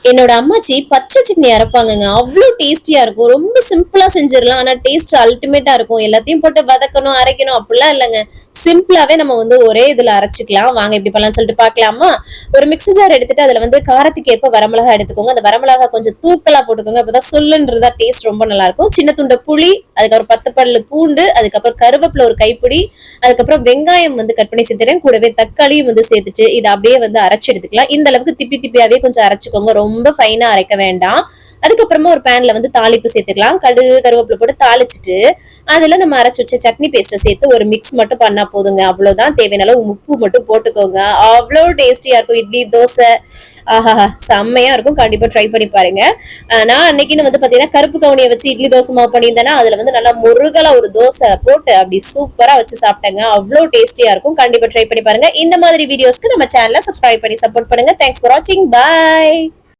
என்னோட அம்மாச்சி பச்சை சட்னி அரைப்பாங்கங்க. அவ்ளோ டேஸ்டியா இருக்கும். ரொம்ப சிம்பிளா செஞ்சிரலாம். ஆனா டேஸ்ட் அல்டிமேட்டா இருக்கும். எல்லாத்தையும் போட்டு வதக்கணும், அரைக்கணும் அப்படிலாம் இல்லங்க. சிம்பிளாவே நம்ம வந்து ஒரே இதுல அரைச்சுக்கலாம். வாங்க எப்படி பண்ணலாம்னு சொல்லிட்டு பார்க்கலாமா? ஒரு மிக்ஸி ஜார் எடுத்துட்டு அதுல வந்து காரத்துக்கு ஏற்ப வரமிளகா எடுத்துக்கோங்க. அந்த வரமிளகா கொஞ்சம் தூக்கலா போட்டுக்கோங்க. அப்பதான் சொல்லுன்றதா டேஸ்ட் ரொம்ப நல்லா இருக்கும். சின்ன துண்டு புளி, அதுக்கப்புறம் 10 பல்லு பூண்டு, அதுக்கப்புறம் கருவேப்பிலை ஒரு கைப்பிடி, அதுக்கப்புறம் வெங்காயம் வந்து கட் பண்ணி சேர்த்துறேன். கூடவே தக்காளியும் வந்து சேர்த்துட்டு இதை அப்படியே வந்து அரைச்சு எடுத்துக்கலாம். இந்த அளவுக்கு திப்பி திப்பியாவே கொஞ்சம் அரைச்சுக்கோங்க. ரொம்ப ஃபைனா அரைக்க வேண்டாம். அதுக்கப்புறமா ஒரு பேன்ல வந்து தாளிப்பு சேர்த்துக்கலாம். கடுகு கருவேப்பிலை போட்டு தாளிச்சுட்டு அதுல நம்ம அரைச்சு வச்ச சட்னி பேஸ்ட்டை சேர்த்து ஒரு மிக்ஸ் மட்டும் பண்ணா போதுங்க. அவ்வளவுதான். தேவையான அளவு உப்பு மட்டும் போட்டுக்கோங்க. அவ்வளோ டேஸ்டியா இருக்கும். இட்லி தோசை ஆஹா செம்மையா இருக்கும். கண்டிப்பா ட்ரை பண்ணி பாருங்க. நான் அன்னைக்குன்னு வந்து பாத்தீங்கன்னா கருப்பு கவுனியை வச்சு இட்லி தோசை மாவு பண்ணியிருந்தேன்னா அதுல வந்து நல்லா முருகலா ஒரு தோசை போட்டு அப்படி சூப்பரா வச்சு சாப்பிட்டேங்க. அவ்வளோ டேஸ்டியா இருக்கும். கண்டிப்பா ட்ரை பண்ணி பாருங்க. இந்த மாதிரி வீடியோஸ்க்கு நம்ம சேனலை சப்ஸ்கிரைப் பண்ணி சப்போர்ட் பண்ணுங்க. தேங்க்ஸ் ஃபார் வாட்சிங். பாய்.